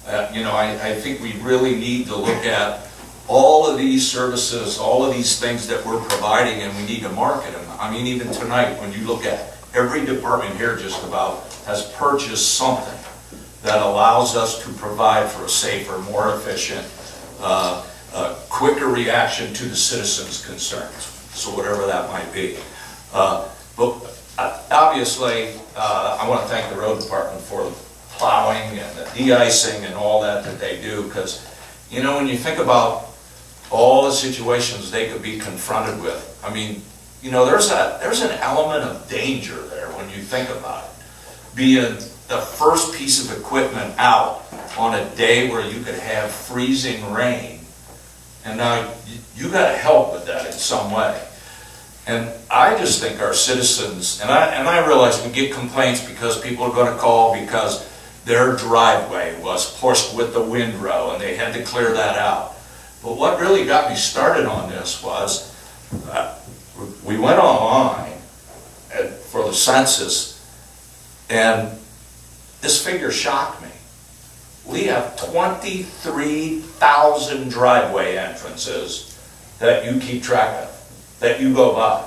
I think we really need to look at all of these services, all of these things that we're providing, and we need to market them. I mean, even tonight, when you look at every department here just about has purchased something that allows us to provide for a safer, more efficient, quicker reaction to the citizens' concerns. So whatever that might be. But obviously, I want to thank the road department for the plowing and the de-icing and all that they do, because, when you think about all the situations they could be confronted with, I mean, there's an element of danger there when you think about it. Being the first piece of equipment out on a day where you could have freezing rain, and now you got to help with that in some way. And I just think our citizens, and I realize we get complaints because people are going to call because their driveway was pushed with the windrow and they had to clear that out. But what really got me started on this was we went online for the census, and this figure shocked me. We have 23,000 driveway entrances that you keep track of, that you go by.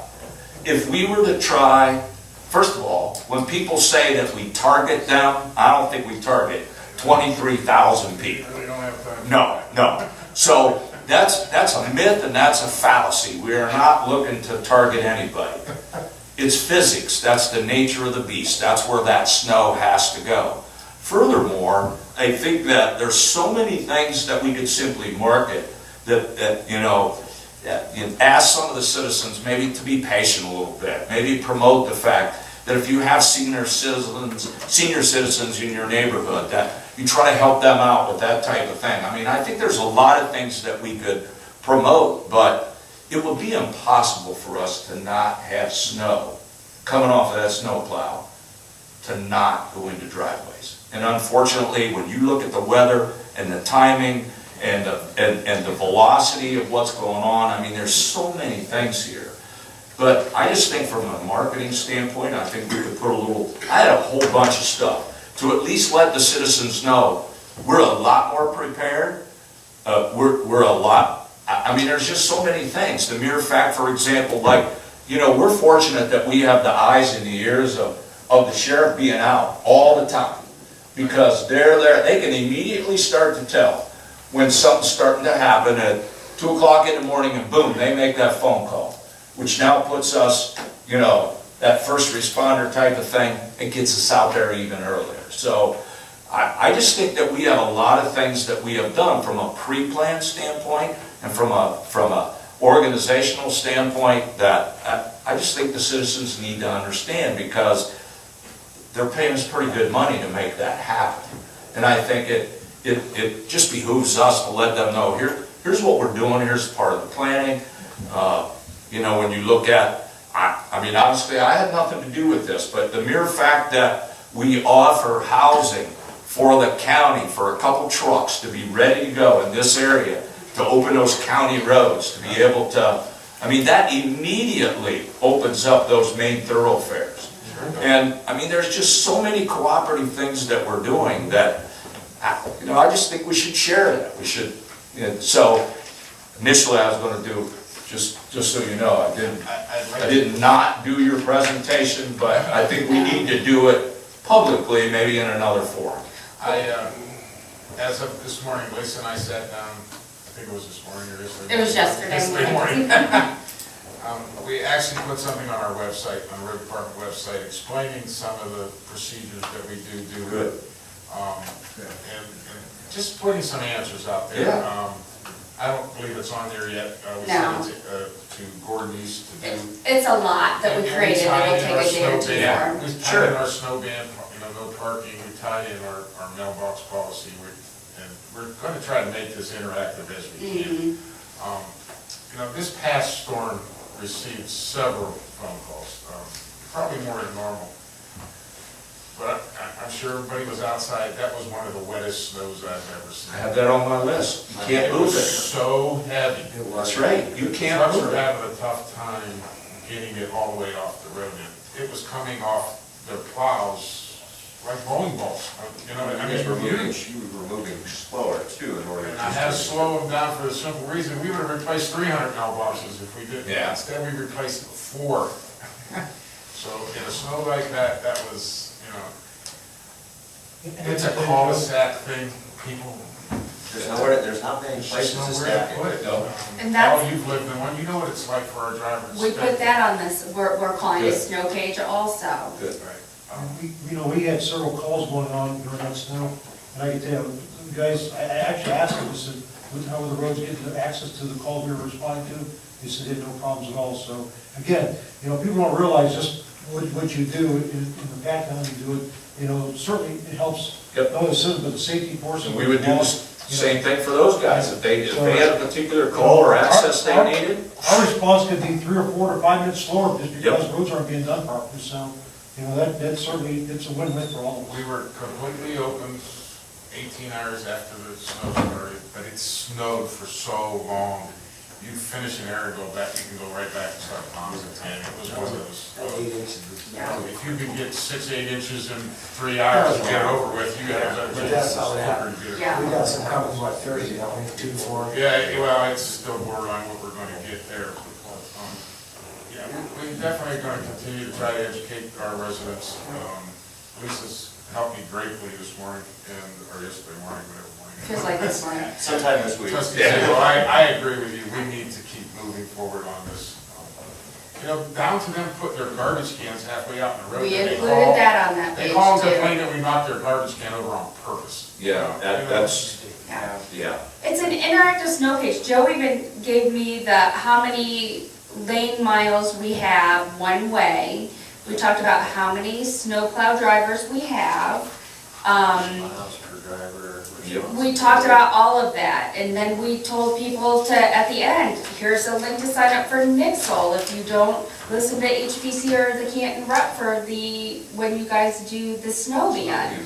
If we were to try, first of all, when people say that we target them, I don't think we target 23,000 people. We don't have time. No. So that's a myth and that's a fallacy. We are not looking to target anybody. It's physics. That's the nature of the beast. That's where that snow has to go. Furthermore, I think that there's so many things that we could simply market that ask some of the citizens maybe to be patient a little bit, maybe promote the fact that if you have senior citizens in your neighborhood, that you try to help them out with that type of thing. I mean, I think there's a lot of things that we could promote, but it would be impossible for us to not have snow coming off of that snowplow to not go into driveways. And unfortunately, when you look at the weather and the timing and the velocity of what's going on, I mean, there's so many things here. But I just think from a marketing standpoint, I think we could put I had a whole bunch of stuff to at least let the citizens know we're a lot more prepared. We're a lot, I mean, there's just so many things. The mere fact, for example, like you know, we're fortunate that we have the eyes and the ears of the sheriff being out all the time. Because they're there, they can immediately start to tell when something's starting to happen at 2 o'clock in the morning, and boom, they make that phone call, which now puts us, you know, that first responder type of thing, and gets us out there even earlier. So I just think that we have a lot of things that we have done from a pre-plan standpoint and from a organizational standpoint that I just think the citizens need to understand, because they're paying us pretty good money to make that happen. And I think it just behooves us to let them know, here's what we're doing, here's part of the planning. You know, when you look at, I mean, honestly, I had nothing to do with this, but the mere fact that we offer housing for the county, for a couple trucks to be ready to go in this area, to open those county roads, to be able to, I mean, that immediately opens up those main thoroughfares. And, I mean, there's just so many cooperative things that we're doing that, you know, I just think we should share that. We should, you know, so initially I was going to do, just so you know, I did not do your presentation, but I think we need to do it publicly, maybe in another forum. As of this morning, Lisa and I sat down, I think it was this morning or yesterday. It was yesterday morning. We actually put something on our website, on the road department website, explaining some of the procedures that we do. Good. And just putting some answers out there. Yeah. I don't believe it's on there yet. We No. sent it to Gordon East to do. It's a lot that we And created, tied it'll in our take a day or snow two ban. for. We tied in our snow ban, you know, no parking, we tied in our mailbox policy, and we're gonna try to make this interactive as we can. You know, this past storm received several phone calls, probably more than normal. But I'm sure everybody was outside, that was one of the wettest snows I've ever seen. I have that on my list. You can't move It was it. so heavy. That's right, you can't Trucks move were it. having a tough time getting it all the way off the road. And it was coming off their plows like bowling balls. You know, I mean, You were moving slower too in order and to. I had to slow them down for the simple reason, we would have replaced 300 mailboxes if we didn't. Yeah. Instead, we replaced 4. So in a snow like that, that was, you know, it's a cul-de-sac thing, people. There's not many There's places just to nowhere stack to put it. it. No. And that's- All you've lived in one, you know what it's like for our drivers. We put that on this, we're calling it Good. snow cage also. Good. Right. You know, we had several calls going on during that snow, and I can tell you, you guys, I actually asked them, I said, how were the roads getting access to the calls we were responding to? They said they had no problems at all, so, again, you know, people don't realize just what you do in the background, you do it, you know, certainly it helps, Yep. not only the citizens, but the safety portion. And we would do the same thing for those guys, if they had a particular call or access they needed. Our response could be 3 or 4 or 5 minutes slower, just because Yep. roads aren't being done properly, so, you know, that's certainly, it's a win-win for all of us. We were completely open 18 hours after the snow started, but it snowed for so long. You finish an area, go back, you can go right back and start ponds at 10. It was one of those. If you could get 6, 8 inches in 3 hours and get it over with, you got a But that's all that. pretty good. Yeah. We got some comments about Thursday, don't we? 2, 4. Yeah, well, it's still borderline what we're going to get there. Yeah, we're definitely going to continue to try to educate our residents. Lisa's helped me greatly this morning, or yesterday morning, whatever morning. Feels like this morning. Sometime this week. Trustee Meeting, I agree with you, we need to keep moving forward on this. You know, down to them putting their garbage cans halfway out in the road. We They included call- that on that They page call and too. complain that we knocked their garbage can over on purpose. Yeah, that's, Yeah. yeah. It's an interactive snow cage. Joe even gave me how many lane miles we have one way. We talked about how many snowplow drivers we have. Miles per driver. Yep. We talked about all of that, and then we told people to, at the end, here's a link to sign up for Nixle if you don't listen to HPC or the Canton Rep for when you guys do the snow ban.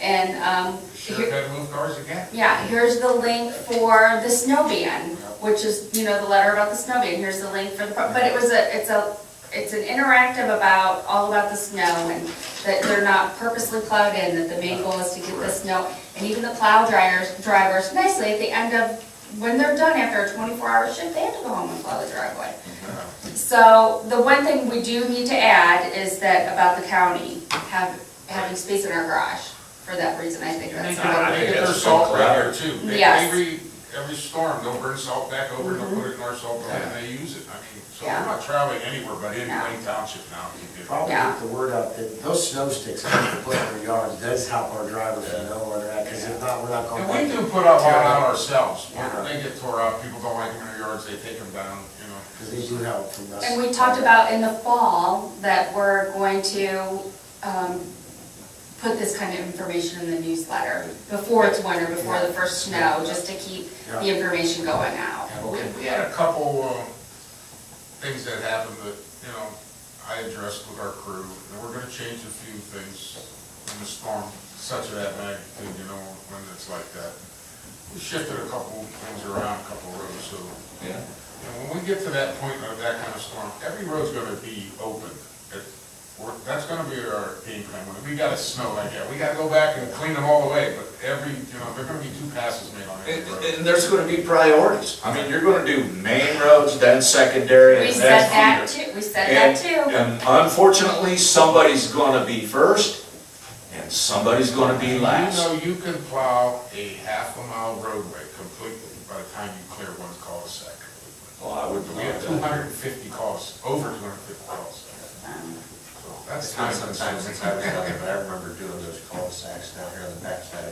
And, Sheriff had to move cars again. yeah, here's the link for the snow ban, which is, you know, the letter about the snow ban, here's the link for the, but it's an interactive all about the snow, and that they're not purposely plowed in, that the main goal is to get the snow. And even the plow drivers, nicely, at the end of, when they're done after a 24-hour shift, they have to go home and plow the driveway. So the one thing we do need to add is that about the county having space in our garage. For that reason, I think And they that's get, all. they get their salt right here too. Yes. Every storm, they'll bring salt back over, and they'll put it in our salt bin, and they use it. I mean, so Yeah. we're not traveling anywhere but in No. Wayne Township now. Probably Yeah. get the word out that those snow sticks that we put in our yards does help our drivers to know where they're at, because if not, we're not going. And we do put up one out ourselves. Yeah. When they get tore up, people don't like them in their yards, they take them down, you know. Because they do help from us. And we talked about in the fall that we're going to put this kind of information in the newsletter before it's winter, before the first snow, just to keep the information going out. We had a couple things that happened that, you know, I addressed with our crew, and we're gonna change a few things in the storm, such of that magnitude, you know, when it's like that. We shifted a couple things around, a couple roads, so, Yeah. and when we get to that point of that kind of storm, every road's gonna be open. That's gonna be our game plan. When we got a snow like that, we gotta go back and clean them all the way, but every, you know, there are gonna be 2 passes made on every road. And there's gonna be priorities. I mean, you're gonna do main roads, then secondary, We and said then that feeder. too, we said that too. And unfortunately, somebody's gonna be first, and somebody's gonna be last. You know, you can plow a half-a-mile roadway completely by the time you clear one cul-de-sac. Well, I would We have believe that. 250 calls, over 250 calls. So that's time Sometimes consuming. since I was down there, but I remember doing those cul-de-sacs down here on the backside.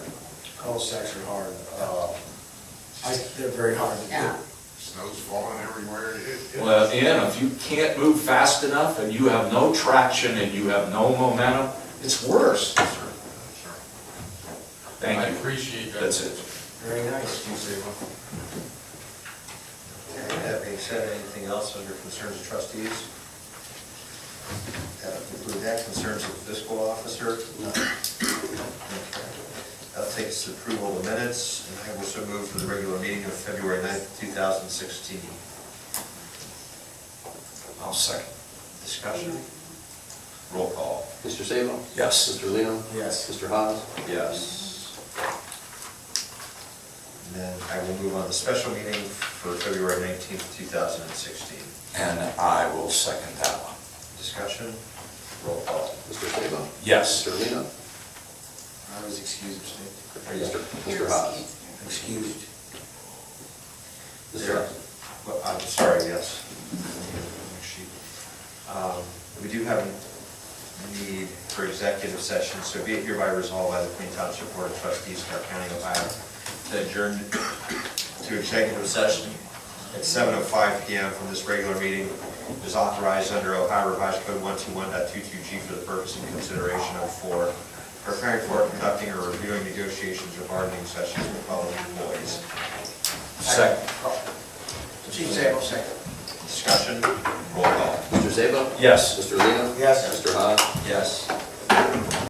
Cul-de-sacs are hard. They're very hard to do. Yeah. Snow's falling everywhere. Well, and if you can't move fast enough, and you have no traction, and you have no momentum, it's worse. Sure. Thank I you. appreciate that. That's it. Very nice. Okay, that being said, anything else under concerns of trustees? Include that, concerns of the fiscal officer? Okay. That'll take us to approval of the minutes, and I will so move for the regular meeting of February 9th, 2016. I'll second. Discussion? Roll call. Mr. Sabo? Yes. Mr. Lino? Yes. Mr. Haas? Yes. And then I will move on to special meeting for February 19th, 2016. And I will second that one. Discussion? Roll call. Mr. Sabo? Yes. Mr. Lino? I was excused, Mr. Haas? excused. Mr. Haas? Well, I'm sorry, yes. We do have a need for executive session, so be it hereby resolved by the Queen Township Board of Trustees, Stark County, Ohio, to adjourn to executive session at 7:05 PM from this regular meeting is authorized under Ohio Revised Code 121.22G for the purpose and consideration of preparing for, conducting, or reviewing negotiations or bargaining sessions with public employees. Second. Chief Sabo, second. Discussion, roll call. Mr. Sabo? Yes. Mr. Lino? Yes. Mr. Haas? Yes.